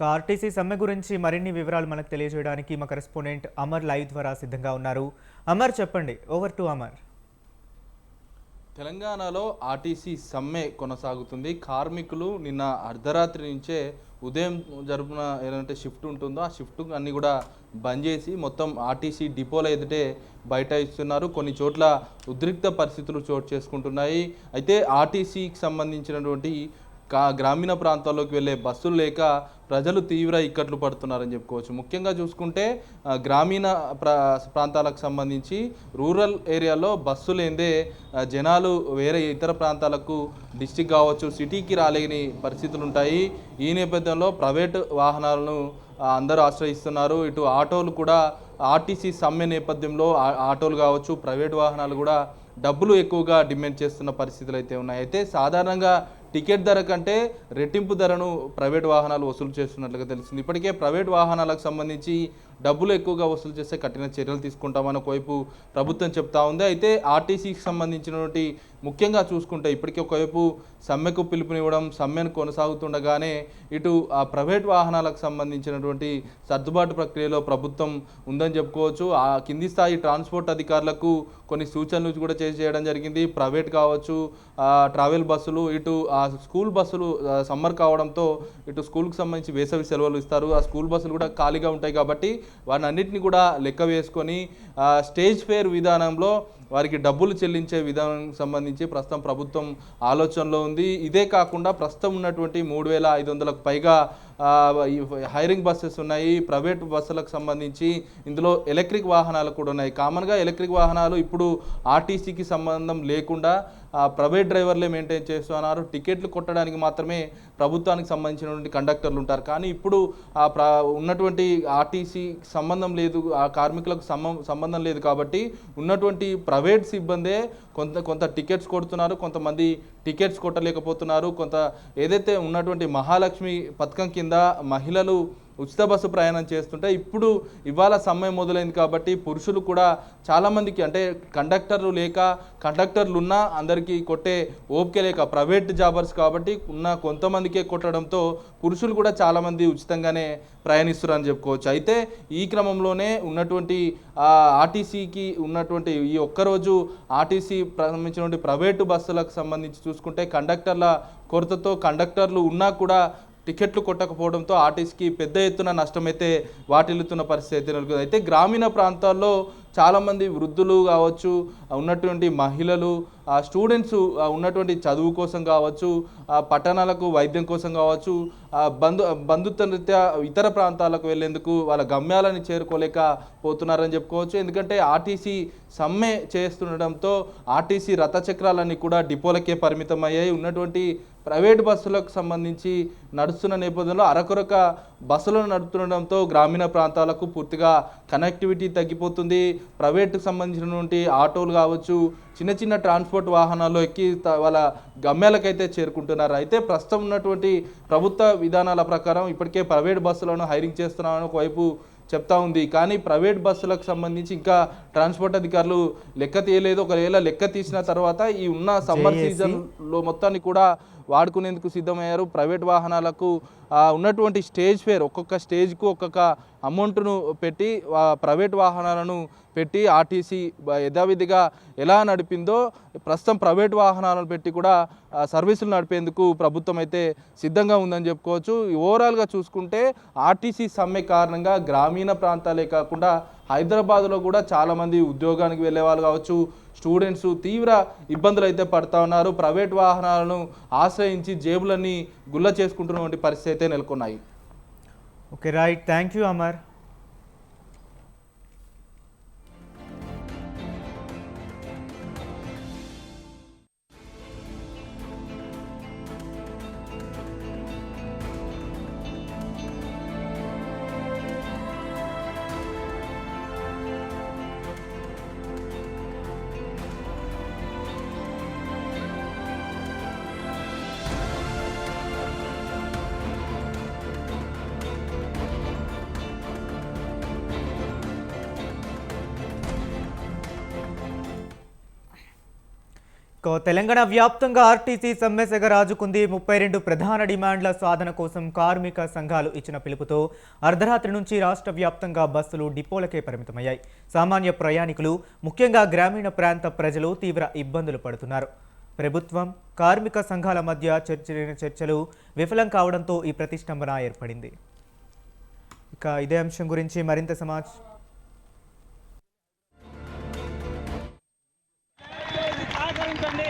RTC సమ్మె గురించి మరిన్ని వివరాలు మనకు తెలియజేయడానికి మా కరెస్పాండెంట్ అమర్ లైవ్ ద్వారా సిద్ధంగా ఉన్నారు. అమర్, చెప్పండి. Over to Amar. తెలంగాణలో ఆర్టీసీ సమ్మె కొనసాగుతుంది. కార్మికులు నిన్న అర్ధరాత్రి నుంచే ఉదయం జరుపున ఏదంటే షిఫ్ట్ ఉంటుందో ఆ షిఫ్ట్ అన్నీ కూడా బంద్ చేసి మొత్తం ఆర్టీసీ డిపోల ఎదుటే బైఠాయిస్తున్నారు. కొన్ని చోట్ల ఉద్రిక్త పరిస్థితులు చోటు చేసుకుంటున్నాయి. అయితే ఆర్టీసీకి సంబంధించినటువంటి గ్రామీణ ప్రాంతాల్లోకి వెళ్ళే బస్సులు లేక ప్రజలు తీవ్ర ఇక్కట్లు పడుతున్నారని చెప్పుకోవచ్చు. ముఖ్యంగా చూసుకుంటే గ్రామీణ ప్రాంతాలకు సంబంధించి రూరల్ ఏరియాలో బస్సు లేదే జనాలు వేరే ఇతర ప్రాంతాలకు డిస్టిక్ కావచ్చు సిటీకి రాలేని పరిస్థితులు ఉంటాయి. ఈ నేపథ్యంలో ప్రైవేటు వాహనాలను అందరూ ఆశ్రయిస్తున్నారు. ఇటు ఆటోలు కూడా ఆర్టీసీ సమ్మె నేపథ్యంలో ఆటోలు కావచ్చు ప్రైవేట్ వాహనాలు కూడా డబ్బులు ఎక్కువగా డిమాండ్ చేస్తున్న పరిస్థితులు అయితే ఉన్నాయి. అయితే సాధారణంగా టికెట్ ధర కంటే రెట్టింపు ధరను ప్రైవేట్ వాహనాలు వసూలు చేస్తున్నట్లుగా తెలిసింది. ఇప్పటికే ప్రైవేట్ వాహనాలకు సంబంధించి డబ్బులు ఎక్కువగా వసూలు చేస్తే కఠిన చర్యలు తీసుకుంటామని ఒకవైపు ప్రభుత్వం చెప్తా ఉంది. అయితే ఆర్టీసీకి సంబంధించినటువంటి ముఖ్యంగా చూసుకుంటే ఇప్పటికే ఒకవైపు సమ్మెకు పిలుపునివ్వడం, సమ్మెను కొనసాగుతుండగానే ఇటు ఆ ప్రైవేట్ వాహనాలకు సంబంధించినటువంటి సర్దుబాటు ప్రక్రియలో ప్రభుత్వం ఉందని చెప్పుకోవచ్చు. ఆ కింది స్థాయి ట్రాన్స్పోర్ట్ అధికారులకు కొన్ని సూచనలు కూడా చేయడం జరిగింది. ప్రైవేట్ కావచ్చు, ట్రావెల్ బస్సులు, ఇటు స్కూల్ బస్సులు సమ్మర్ కావడంతో ఇటు స్కూల్కి సంబంధించి వేసవి సెలవులు ఇస్తారు. ఆ స్కూల్ బస్సులు కూడా ఖాళీగా ఉంటాయి కాబట్టి వాటిని అన్నింటినీ కూడా లెక్క వేసుకొని స్టేజ్ ఫేర్ విధానంలో వారికి డబ్బులు చెల్లించే విధానం సంబంధించి ప్రస్తుతం ప్రభుత్వం ఆలోచనలో ఉంది. ఇదే కాకుండా ప్రస్తుతం ఉన్నటువంటి 3,500కు పైగా హైరింగ్ బస్సెస్ ఉన్నాయి. ప్రైవేట్ బస్సులకు సంబంధించి ఇందులో ఎలక్ట్రిక్ వాహనాలు కూడా ఉన్నాయి. కామన్గా ఎలక్ట్రిక్ వాహనాలు ఇప్పుడు ఆర్టీసీకి సంబంధం లేకుండా ప్రైవేట్ డ్రైవర్లే మెయింటైన్ చేస్తున్నారు. టికెట్లు కొట్టడానికి మాత్రమే ప్రభుత్వానికి సంబంధించినటువంటి కండక్టర్లు ఉంటారు. కానీ ఇప్పుడు ఉన్నటువంటి ఆర్టీసీ సంబంధం లేదు, ఆ కార్మికులకు సంబంధం లేదు కాబట్టి ఉన్నటువంటి ప్రైవేట్ సిబ్బందే కొంత టికెట్స్ కొడుతున్నారు, కొంతమంది టికెట్స్ కొట్టలేకపోతున్నారు. ఏదైతే ఉన్నటువంటి మహాలక్ష్మి పథకం కింద మహిళలు ఉచిత బస్సు ప్రయాణం చేస్తుంటే ఇప్పుడు ఇవాళ సమ్మె మొదలైంది కాబట్టి పురుషులు కూడా చాలామందికి అంటే కండక్టర్లు ఉన్నా అందరికీ కొట్టే ఓపిక లేక ప్రైవేట్ జాబర్స్ కాబట్టి కొంతమందికే కొట్టడంతో పురుషులు కూడా చాలామంది ఉచితంగానే ప్రయాణిస్తున్నారని చెప్పుకోవచ్చు. అయితే ఈ క్రమంలోనే ఉన్నటువంటి ఆర్టీసీకి ఉన్నటువంటి ఈ ఒక్కరోజు ఆర్టీసీ ప్రారంభించినటువంటి ప్రైవేటు బస్సులకు సంబంధించి చూసుకుంటే కండక్టర్ల కొరతతో కండక్టర్లు ఉన్నా కూడా టికెట్లు కొట్టకపోవడంతో ఆర్టీసీకి పెద్ద ఎత్తున నష్టమైతే వాటిల్లుతున్న పరిస్థితి అయితే నెలకొంది. అయితే గ్రామీణ ప్రాంతాల్లో చాలామంది వృద్ధులు కావచ్చు, ఉన్నటువంటి మహిళలు, స్టూడెంట్స్ ఉన్నటువంటి చదువు కోసం కావచ్చు, పట్టణాలకు వైద్యం కోసం కావచ్చు, బంధుత్వరీత్యా ఇతర ప్రాంతాలకు వెళ్లేందుకు వాళ్ళ గమ్యాలని చేరుకోలేకపోతున్నారని చెప్పుకోవచ్చు. ఎందుకంటే ఆర్టీసీ సమ్మె చేస్తుండడంతో ఆర్టీసీ రథచక్రాలన్నీ కూడా డిపోలకే పరిమితం అయ్యాయి. ఉన్నటువంటి ప్రైవేట్ బస్సులకు సంబంధించి నడుస్తున్న నేపథ్యంలో అరకొరక బస్సులను నడుపుతుండడంతో గ్రామీణ ప్రాంతాలకు పూర్తిగా కనెక్టివిటీ తగ్గిపోతుంది. ప్రైవేట్కి సంబంధించినటువంటి ఆటోలు కావచ్చు, చిన్న చిన్న ట్రాన్స్పోర్ట్ వాహనాల్లో ఎక్కి వాళ్ళ గమ్యాలకైతే చేరుకుంటున్నారు. అయితే ప్రస్తుతం ఉన్నటువంటి ప్రభుత్వ విధానాల ప్రకారం ఇప్పటికే ప్రైవేట్ బస్సులను హైరింగ్ చేస్తున్నామని ఒకవైపు చెప్తా ఉంది. కానీ ప్రైవేట్ బస్సులకు సంబంధించి ఇంకా ట్రాన్స్పోర్ట్ అధికారులు లెక్క తీయలేదు. ఒకవేళ లెక్క తీసిన తర్వాత ఈ ఉన్న సమ్మర్ సీజన్లో మొత్తాన్ని కూడా వాడుకునేందుకు సిద్ధమయ్యారు. ప్రైవేట్ వాహనాలకు ఉన్నటువంటి స్టేజ్ ఫేర్ ఒక్కొక్క స్టేజ్కు ఒక్కొక్క అమౌంట్ను పెట్టి ప్రైవేట్ వాహనాలను పెట్టి ఆర్టీసీ యథావిధిగా ఎలా నడిపిందో ప్రస్తుతం ప్రైవేట్ వాహనాలను పెట్టి కూడా సర్వీసులు నడిపేందుకు ప్రభుత్వం అయితే సిద్ధంగా ఉందని చెప్పుకోవచ్చు. ఓవరాల్గా చూసుకుంటే ఆర్టీసీ సమ్మె కారణంగా గ్రామీణ ప్రాంతాలే కాకుండా హైదరాబాద్లో కూడా చాలామంది ఉద్యోగానికి వెళ్ళే వాళ్ళు కావచ్చు, స్టూడెంట్స్ తీవ్ర ఇబ్బందులు అయితే పడుతూ ఉన్నారు. ప్రైవేట్ వాహనాలను ఆశ్రయించి జేబులన్నీ గుల్ల చేసుకుంటున్నటువంటి పరిస్థితి అయితే నెలకొన్నాయి. Okay, right. Thank you Amar. Telangana వ్యాప్తంగా ఆర్టీసీ సమ్మె సెగ రాజుకుంది. 32 ప్రధాన డిమాండ్ల సాధన కోసం కార్మిక సంఘాలు ఇచ్చిన పిలుపుతో అర్ధరాత్రి నుంచి రాష్ట్ర వ్యాప్తంగా బస్సులు డిపోలకే పరిమితమయ్యాయి. సామాన్య ప్రయాణికులు, ముఖ్యంగా గ్రామీణ ప్రాంత ప్రజలు తీవ్ర ఇబ్బందులు పడుతున్నారు. ప్రభుత్వం, కార్మిక సంఘాల మధ్య చర్చలు విఫలం కావడంతో ఈ ప్రతిష్టంభన ఏర్పడింది. ఇక ఇదే అంశం గురించి మరింత సమాచారం సహకరించండి.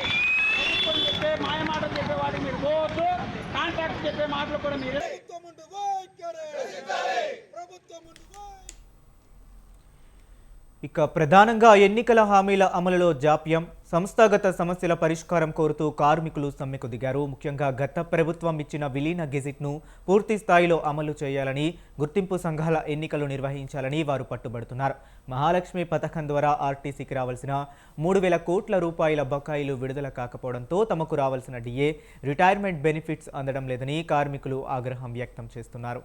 ప్రభుత్వం చెప్పే మాయ మాటలు చెప్పే వాటికి మీరు పోవద్దు. కాంట్రాక్ట్ చెప్పే మాటలు కూడా మీరు ఇక ప్రధానంగా ఎన్నికల హామీల అమలులో జాప్యం, సంస్థాగత సమస్యల పరిష్కారం కోరుతూ కార్మికులు సమ్మెకు దిగారు. ముఖ్యంగా గత ప్రభుత్వం ఇచ్చిన విలీన గెజిట్ను పూర్తి స్థాయిలో అమలు చేయాలని, గుర్తింపు సంఘాల ఎన్నికలు నిర్వహించాలని వారు పట్టుబడుతున్నారు. మహాలక్ష్మి పథకం ద్వారా ఆర్టీసీకి రావాల్సిన 3,000 కోట్ల రూపాయల బకాయిలు విడుదల కాకపోవడంతో తమకు రావాల్సిన డిఏ, రిటైర్మెంట్ బెనిఫిట్స్ అందడం లేదని కార్మికులు ఆగ్రహం వ్యక్తం చేస్తున్నారు.